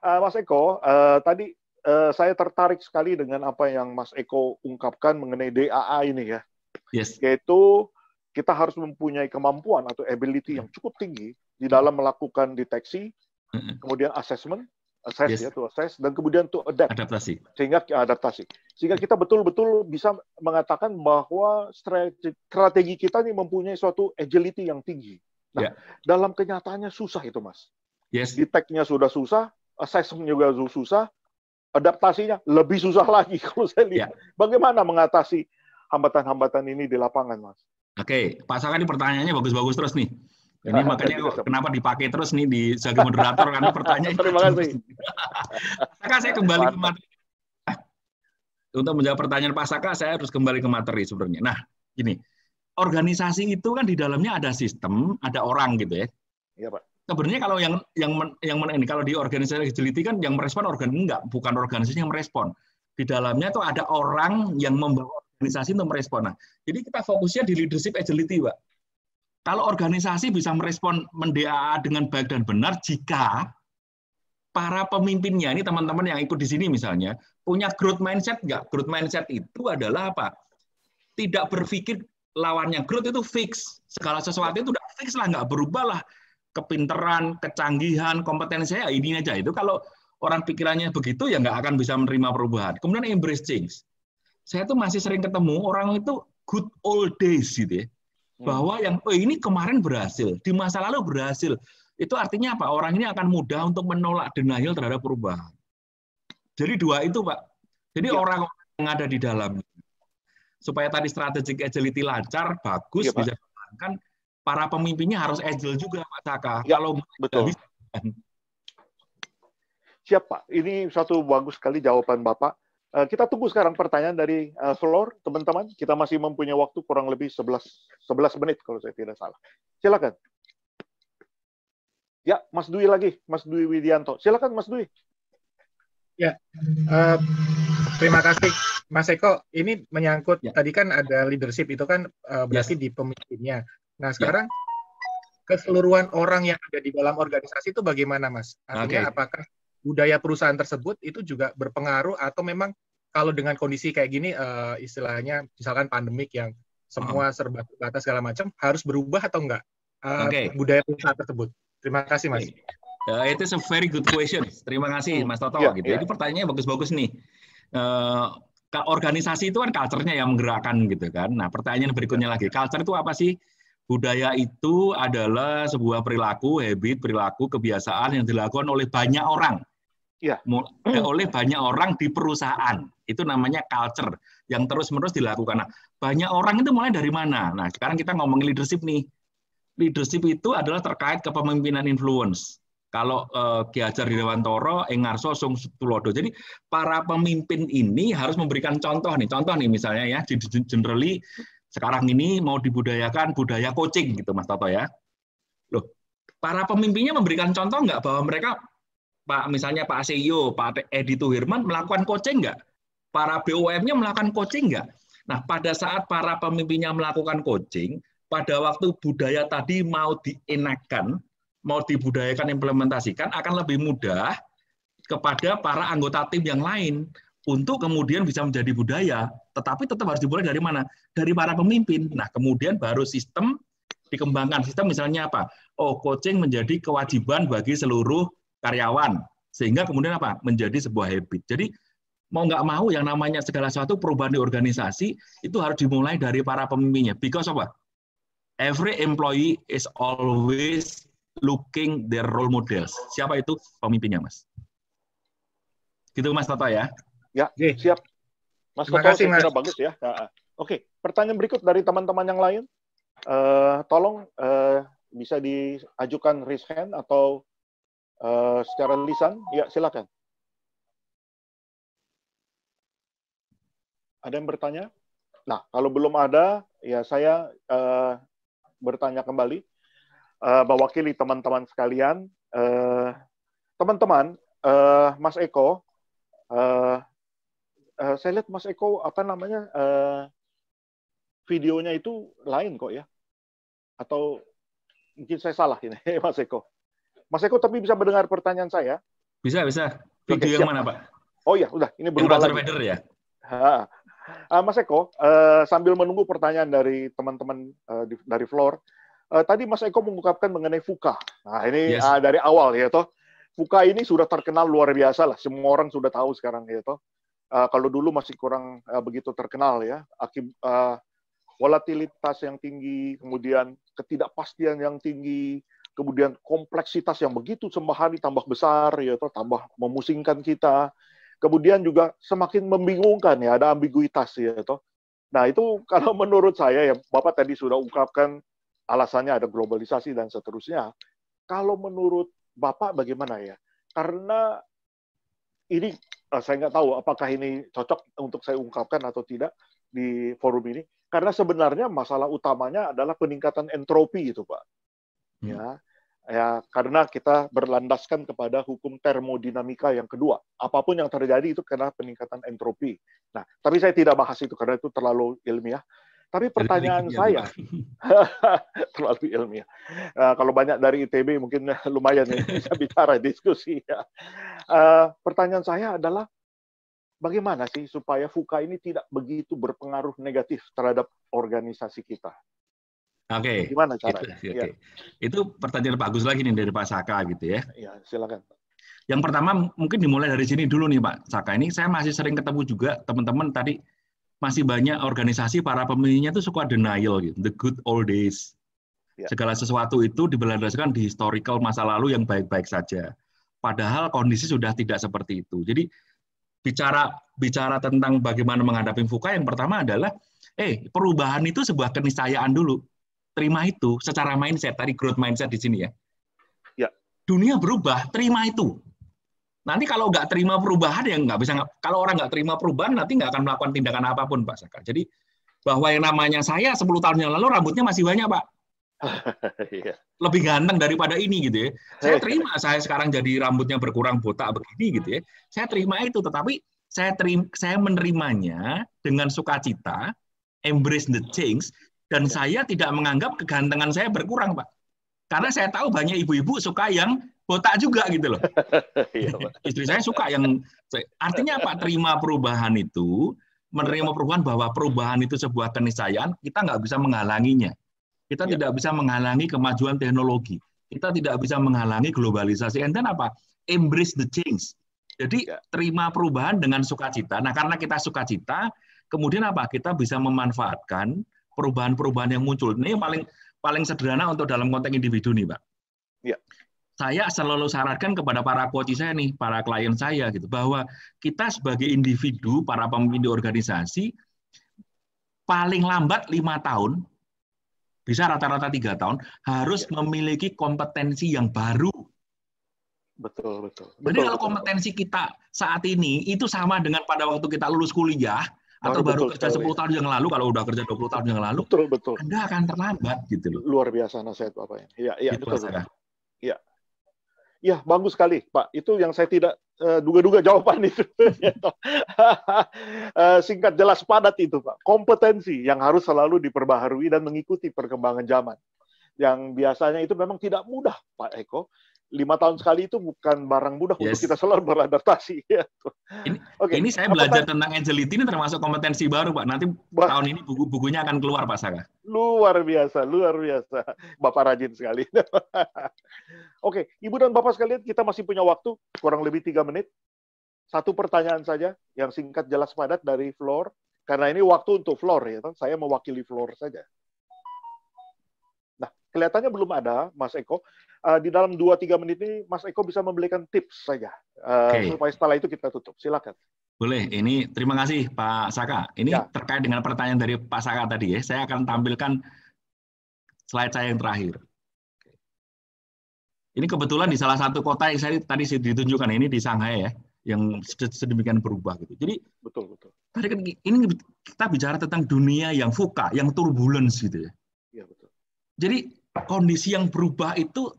Mas Eko, tadi saya tertarik sekali dengan apa yang Mas Eko ungkapkan mengenai DAA ini ya. Yes. Yaitu kita harus mempunyai kemampuan atau ability yang cukup tinggi di dalam melakukan deteksi, kemudian assessment, Yes. to assess, dan kemudian to adapt. Adaptasi. Sehingga kita betul-betul bisa mengatakan bahwa strategi kita ini mempunyai suatu agility yang tinggi. Nah, dalam kenyataannya susah itu, Mas. Yes. Detect-nya sudah susah, assessment juga susah, adaptasinya lebih susah lagi kalau saya lihat. Bagaimana mengatasi hambatan-hambatan ini di lapangan, Mas? Oke, Pak Saka ini pertanyaannya bagus-bagus terus nih. Ini makanya kenapa dipakai terus nih di sebagai moderator, karena pertanyaannya. Terima kasih. Saka, saya kembali ke materi. Untuk menjawab pertanyaan Pak Saka, saya harus kembali ke materi sebenarnya. Nah, gini, organisasi itu kan di dalamnya ada sistem, ada orang gitu ya. Iya, Pak. Sebenarnya kalau ini kalau di organisasi agility kan yang merespon bukan organisasi yang merespon. Di dalamnya tuh ada orang yang membawa organisasi untuk merespon. Nah, jadi kita fokusnya di leadership agility, Pak. Kalau organisasi bisa merespon men-DAA dengan baik dan benar jika para pemimpinnya, ini teman-teman yang ikut di sini misalnya, punya growth mindset nggak? Growth mindset itu adalah apa? Tidak berpikir lawannya. Growth itu fix. Segala sesuatu itu udah fix lah, nggak berubah lah. Kepinteran, kecanggihan, kompetensi saya ini aja. Itu kalau orang pikirannya begitu ya nggak akan bisa menerima perubahan. Kemudian embrace change. Saya tuh masih sering ketemu orang itu good old days gitu ya. Bahwa yang ini kemarin berhasil, di masa lalu berhasil. Itu artinya apa? Orang ini akan mudah untuk menolak denial terhadap perubahan. Jadi dua itu, Pak. Jadi orang yang ada di dalam supaya tadi strategic agility lancar, bagus, bisa dijalankan. Para pemimpinnya harus agile juga, Pak Saka. Ya, kalau betul. Bisa. Siap, Pak. Ini satu bagus sekali jawaban Bapak. Kita tunggu sekarang pertanyaan dari floor, teman-teman. Kita masih mempunyai waktu kurang lebih 11 menit kalau saya tidak salah. Silakan. Ya, Mas Dwi lagi, Mas Dwi Widianto. Silakan, Mas Dwi. Ya, terima kasih, Mas Eko. Ini menyangkut tadi kan ada leadership itu kan berarti di pemimpinnya. Nah, sekarang keseluruhan orang yang ada di dalam organisasi itu bagaimana, Mas? Artinya apakah budaya perusahaan tersebut itu juga berpengaruh atau memang kalau dengan kondisi kayak gini istilahnya misalkan pandemik yang semua serba terbatas segala macam harus berubah atau enggak budaya perusahaan tersebut? Terima kasih, Mas. Itu a very good question. Terima kasih, Mas Toto. Gitu. Jadi pertanyaannya bagus-bagus nih. Organisasi itu kan culture-nya yang menggerakkan gitu kan. Nah, pertanyaan berikutnya lagi, culture itu apa sih? Budaya itu adalah sebuah perilaku, habit, perilaku, kebiasaan yang dilakukan oleh banyak orang. Oleh banyak orang di perusahaan. Itu namanya culture yang terus-menerus dilakukan. Nah, banyak orang itu mulai dari mana? Nah, sekarang kita ngomongin leadership nih. Leadership itu adalah terkait kepemimpinan influence. Kalau Ki Hajar Dewantara, Engarso, Sung Tulodo. Jadi para pemimpin ini harus memberikan contoh nih. Contoh nih misalnya ya, generally sekarang ini mau dibudayakan budaya coaching gitu, Mas Toto ya. Loh, para pemimpinnya memberikan contoh nggak bahwa mereka, misalnya Pak CEO, Pak Edi Tuhirman melakukan coaching nggak? Para BUM-nya melakukan coaching nggak? Nah, pada saat para pemimpinnya melakukan coaching, pada waktu budaya tadi mau dienakkan, mau dibudayakan, implementasikan, akan lebih mudah kepada para anggota tim yang lain untuk kemudian bisa menjadi budaya, tetapi tetap harus dimulai dari mana? Dari para pemimpin. Nah, kemudian baru sistem dikembangkan. Sistem misalnya apa? Oh, coaching menjadi kewajiban bagi seluruh karyawan. Sehingga kemudian apa? Menjadi sebuah habit. Jadi, mau nggak mau yang namanya segala sesuatu perubahan di organisasi, itu harus dimulai dari para pemimpinnya. Because apa? Every employee is always looking their role models. Siapa itu? Pemimpinnya, Mas. Gitu, Mas Toto ya. Ya, siap. Mas Toto, saya kira bagus ya. Oke, pertanyaan berikut dari teman-teman yang lain. Tolong bisa diajukan raise hand atau secara lisan. Ya, silakan. Ada yang bertanya? Nah, kalau belum ada, ya saya bertanya kembali. Mewakili teman-teman sekalian. Teman-teman, Mas Eko, saya lihat Mas Eko videonya itu lain kok ya, atau mungkin saya salah ini Mas Eko. Mas Eko tapi bisa mendengar pertanyaan saya? Bisa. Video yang mana, Pak? Oh ya, udah. Ini berubah lagi. Federer ya? Mas Eko, sambil menunggu pertanyaan dari teman-teman dari floor, tadi Mas Eko mengungkapkan mengenai VUCA. Nah, ini dari awal ya toh. VUCA ini sudah terkenal luar biasa lah. Semua orang sudah tahu sekarang ya toh. Kalau dulu masih kurang begitu terkenal ya. Volatilitas yang tinggi, kemudian ketidakpastian yang tinggi, kemudian kompleksitas yang begitu sembahani tambah besar ya toh, tambah memusingkan kita. Kemudian juga semakin membingungkan ya, ada ambiguitas ya toh. Nah, itu kalau menurut saya ya, Bapak tadi sudah ungkapkan alasannya ada globalisasi dan seterusnya. Kalau menurut Bapak bagaimana ya? Karena ini saya nggak tahu apakah ini cocok untuk saya ungkapkan atau tidak di forum ini. Karena sebenarnya masalah utamanya adalah peningkatan entropi itu, Pak. Ya, karena kita berlandaskan kepada hukum termodinamika yang kedua. Apapun yang terjadi itu karena peningkatan entropi. Nah, tapi saya tidak bahas itu karena itu terlalu ilmiah. Tapi pertanyaan saya, terlalu ilmiah. Kalau banyak dari ITB mungkin lumayan ya, bisa bicara diskusi. Ya. Pertanyaan saya adalah, bagaimana sih supaya VUCA ini tidak begitu berpengaruh negatif terhadap organisasi kita? Oke. Gimana caranya? Ya. Itu pertanyaan bagus lagi nih dari Pak Saka gitu ya. Iya, silakan. Yang pertama mungkin dimulai dari sini dulu nih Pak Saka. Ini saya masih sering ketemu juga teman-teman tadi. Masih banyak organisasi para pemilihnya itu suka denial gitu, the good old days. Segala sesuatu itu diberlandaskan di historical masa lalu yang baik-baik saja. Padahal kondisi sudah tidak seperti itu. Jadi bicara tentang bagaimana menghadapi VUCA, yang pertama adalah perubahan itu sebuah keniscayaan dulu. Terima itu secara mindset, tadi growth mindset di sini ya. Dunia berubah, terima itu. Nanti kalau nggak terima perubahan, ya nggak bisa. Kalau orang nggak terima perubahan, nanti nggak akan melakukan tindakan apapun, Pak Saka. Jadi bahwa yang namanya saya 10 tahun yang lalu rambutnya masih banyak, Pak. Lebih ganteng daripada ini gitu ya. Saya terima saya sekarang jadi rambutnya berkurang botak begini gitu ya. Saya terima itu, tetapi saya menerimanya dengan sukacita, embrace the change, dan saya tidak menganggap kegantengan saya berkurang, Pak. Karena saya tahu banyak ibu-ibu suka yang botak juga gitu loh. Istri saya suka yang, artinya apa? Terima perubahan itu, menerima perubahan bahwa perubahan itu sebuah keniscayaan, kita nggak bisa menghalanginya. Kita tidak bisa menghalangi kemajuan teknologi. Kita tidak bisa menghalangi globalisasi. And then apa? Embrace the change. Jadi terima perubahan dengan sukacita. Nah, karena kita sukacita, kemudian apa? Kita bisa memanfaatkan perubahan-perubahan yang muncul. Ini yang paling sederhana untuk dalam konteks individu nih, Pak. Saya selalu sarankan kepada para coach saya nih, para klien saya gitu, bahwa kita sebagai individu, para pemimpin di organisasi, paling lambat 5 tahun, bisa rata-rata 3 tahun, harus memiliki kompetensi yang baru. Betul. Jadi kalau kompetensi kita saat ini itu sama dengan pada waktu kita lulus kuliah atau baru kerja 10 tahun yang lalu, kalau udah kerja 20 tahun yang lalu, betul. Anda akan terlambat gitu loh. Luar biasa nasihat Bapak. Iya, gitu, betul. Iya, bagus sekali, Pak. Itu yang saya tidak duga-duga jawaban itu. Singkat, jelas, padat itu, Pak. Kompetensi yang harus selalu diperbaharui dan mengikuti perkembangan zaman. Yang biasanya itu memang tidak mudah, Pak Eko. 5 tahun sekali itu bukan barang mudah untuk kita selalu beradaptasi. Ini saya belajar tentang agility, ini termasuk kompetensi baru, Pak. Nanti tahun ini bukunya akan keluar, Pak Saka. Luar biasa. Bapak rajin sekali. Oke, Ibu dan Bapak sekalian, kita masih punya waktu, kurang lebih 3 menit. Satu pertanyaan saja, yang singkat, jelas, padat dari floor. Karena ini waktu untuk floor, ya, saya mewakili floor saja. Nah, kelihatannya belum ada, Mas Eko. Di dalam 2-3 menit ini, Mas Eko bisa memberikan tips saja. Supaya setelah itu kita tutup. Silakan. Boleh. Ini terima kasih, Pak Saka. Ini terkait dengan pertanyaan dari Pak Saka tadi ya. Saya akan tampilkan slide saya yang terakhir. Ini kebetulan di salah satu kota yang saya tadi ditunjukkan, ini di Shanghai ya, yang sedemikian berubah gitu. Jadi betul. Tadi kan ini kita bicara tentang dunia yang VUCA, yang turbulence gitu ya. Iya, betul. Jadi kondisi yang berubah itu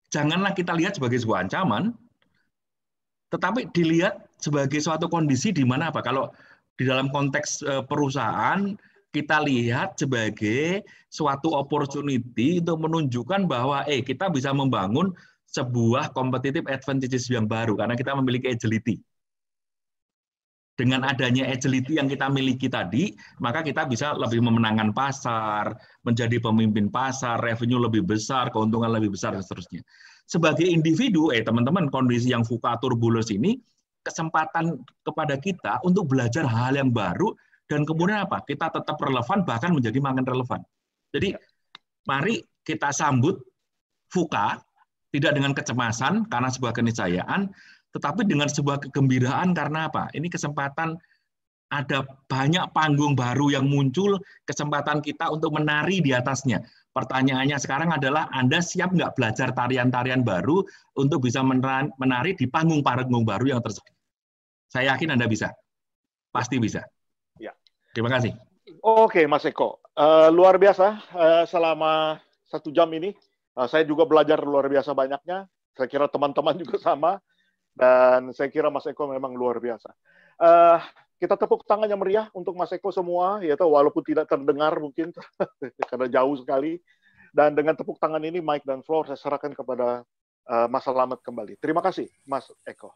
janganlah kita lihat sebagai sebuah ancaman, tetapi dilihat sebagai suatu kondisi di mana apa? Kalau di dalam konteks perusahaan, kita lihat sebagai suatu opportunity untuk menunjukkan bahwa kita bisa membangun sebuah competitive advantages yang baru karena kita memiliki agility. Dengan adanya agility yang kita miliki tadi, maka kita bisa lebih memenangkan pasar, menjadi pemimpin pasar, revenue lebih besar, keuntungan lebih besar, dan seterusnya. Sebagai individu, teman-teman, kondisi yang VUCA turbulence ini, kesempatan kepada kita untuk belajar hal yang baru, dan kemudian apa? Kita tetap relevan, bahkan menjadi makin relevan. Jadi, mari kita sambut VUCA, tidak dengan kecemasan, karena sebuah keniscayaan, tetapi dengan sebuah kegembiraan karena apa? Ini kesempatan ada banyak panggung baru yang muncul, kesempatan kita untuk menari di atasnya. Pertanyaannya sekarang adalah Anda siap nggak belajar tarian-tarian baru untuk bisa menari di panggung-panggung baru yang tersedia? Saya yakin Anda bisa. Pasti bisa. Ya. Terima kasih. Oke, Mas Eko. Luar biasa selama 1 jam ini. Saya juga belajar luar biasa banyaknya. Saya kira teman-teman juga sama. Dan saya kira Mas Eko memang luar biasa. Kita tepuk tangan yang meriah untuk Mas Eko semua, yaitu walaupun tidak terdengar mungkin karena jauh sekali. Dan dengan tepuk tangan ini, mic dan floor saya serahkan kepada Mas Slamet kembali. Terima kasih, Mas Eko.